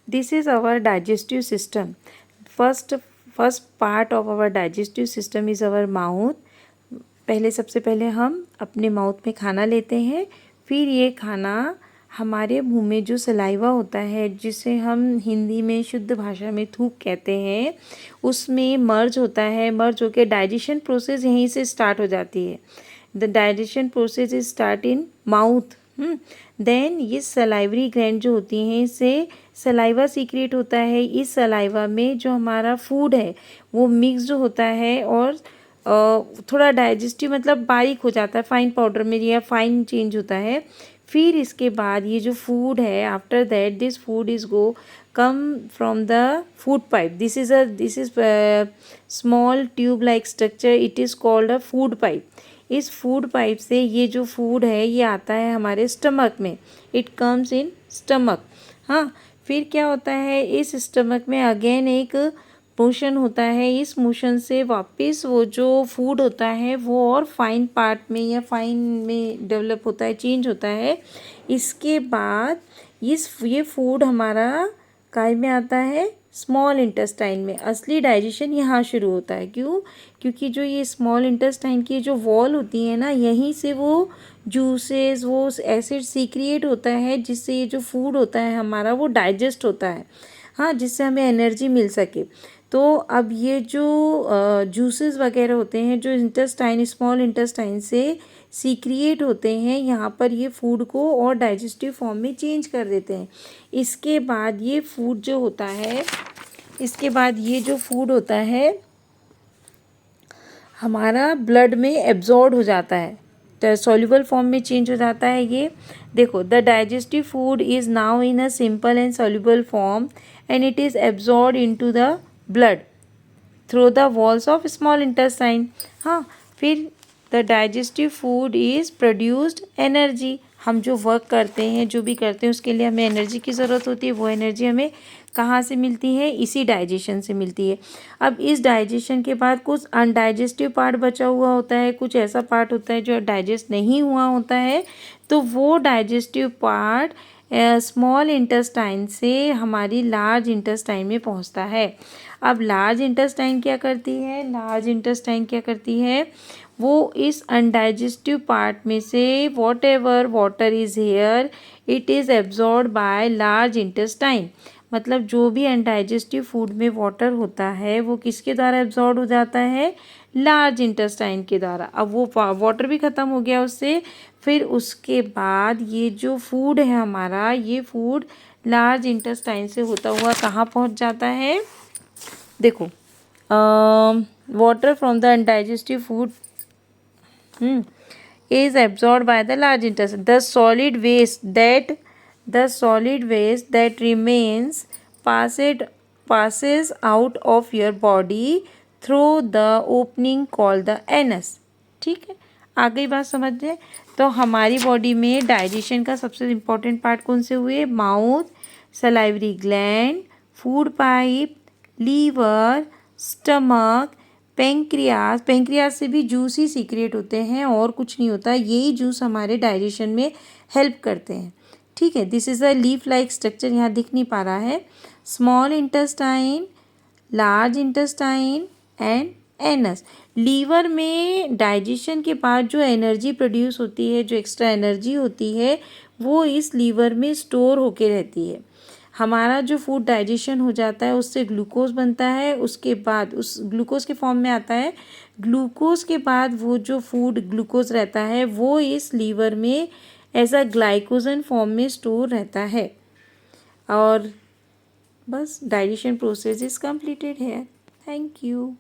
This is our digestive system. First first part of our digestive system is our mouth. सबसे पहले हम अपने mouth में खाना लेते हैं, फिर ये खाना हमारे मुंह में जो सलाइवा होता है, जिसे हम हिंदी में शुद्ध भाषा में थूक कहते हैं, उसमें मर्ज होता है। मर्ज होकर डाइजेशन प्रोसेस यहीं से स्टार्ट हो जाती है। The digestion process is start in mouth. Then ये सलाइवरी ग्लैंड जो होती हैं, इससे सलाइवा सीक्रेट होता है। इस सलाइवा में जो हमारा फूड है वो मिक्स्ड होता है और थोड़ा डाइजेस्टिव मतलब बारीक हो जाता है, फाइन पाउडर में या फाइन चेंज होता है। फिर इसके बाद ये जो फूड है, after that this food is go come from the food pipe. This is small tube like structure, it is called a food pipe. इस फूड पाइप से ये जो फूड है ये आता है हमारे स्टमक में। It comes in stomach. हाँ, फिर क्या होता है, इस स्टमक में अगेन एक मोशन होता है। इस मोशन से वापस वो जो फूड होता है वो और फाइन पार्ट में या फाइन में डेवलप होता है, चेंज होता है। इसके बाद ये फूड हमारा काय में आता है, स्मॉल इंटेस्टाइन में। असली डाइजेशन यहाँ शुरू होता है। क्यों? क्योंकि जो ये स्मॉल इंटेस्टाइन की जो वॉल होती है ना, यहीं से वो जूसेस, वो एसिड सीक्रिएट होता है, जिससे ये जो फूड होता है हमारा वो डाइजेस्ट होता है। हाँ, जिससे हमें एनर्जी मिल सके। तो अब ये जो जूसेस वगैरह होते हैं जो इंटेस्टाइन, स्मॉल इंटेस्टाइन से सीक्रिएट होते हैं, यहाँ पर ये फूड को और डाइजेस्टिव फॉर्म में चेंज कर देते हैं। इसके बाद ये फूड जो होता है, इसके बाद ये जो फूड होता है हमारा ब्लड में एब्जॉर्ब हो जाता है, सॉल्युबल फॉर्म में चेंज हो जाता है। ये देखो, the digestive food is now in a simple and soluble form and it is absorb into the blood through the walls of small intestine. हाँ, फिर the digestive food is produced energy. हम जो work करते हैं, जो भी करते हैं, उसके लिए हमें एनर्जी की ज़रूरत होती है। वो एनर्जी हमें कहाँ से मिलती है? इसी डाइजेशन से मिलती है। अब इस डाइजेशन के बाद कुछ अनडाइजेस्टिव पार्ट बचा हुआ होता है, कुछ ऐसा पार्ट होता है जो डाइजेस्ट नहीं हुआ होता है। तो वो डाइजेस्टिव पार्ट स्मॉल इंटेस्टाइन से हमारी लार्ज इंटेस्टाइन में पहुंचता है। अब लार्ज इंटेस्टाइन क्या करती है? लार्ज इंटेस्टाइन क्या करती है? वो इस अनडाइजेस्टिव पार्ट में से what ever water is here it is absorb by large intestine. मतलब जो भी अनडाइजेस्टिव फूड में वाटर होता है वो किसके द्वारा एब्जॉर्ब हो जाता है? लार्ज इंटेस्टाइन के द्वारा। अब वो वाटर भी ख़त्म हो गया उससे। फिर उसके बाद ये जो फूड है हमारा, ये फूड लार्ज इंटेस्टाइन से होता हुआ कहाँ पहुँच जाता है? देखो, water from the undigested food is absorbed by the large intestine. The solid waste that remains passes out of your body through the opening called the anus. ठीक है, आ गई बात समझ में? तो हमारी बॉडी में डाइजेशन का सबसे इम्पोर्टेंट पार्ट कौन से हुए? Mouth, salivary gland, food pipe, liver, stomach, pancreas. Pancreas से भी जूस ही सीक्रेट होते हैं और कुछ नहीं होता। यही जूस हमारे डाइजेशन में हेल्प करते हैं। ठीक है, this is a leaf like structure, यहाँ दिख नहीं पा रहा है। Small intestine, large intestine and anus. Liver में डाइजेशन के बाद जो एनर्जी प्रोड्यूस होती है, जो एक्स्ट्रा एनर्जी होती है, वो इस लीवर में स्टोर होके रहती है। हमारा जो फूड डाइजेशन हो जाता है उससे ग्लूकोज बनता है, उसके बाद उस ग्लूकोज के फॉर्म में आता है। ग्लूकोज के बाद वो जो फूड ग्लूकोज रहता है वो इस लीवर में एज अ ग्लाइकोजन फॉर्म में स्टोर रहता है। और बस डाइजेशन प्रोसेस इज कंप्लीटेड है। Thank you.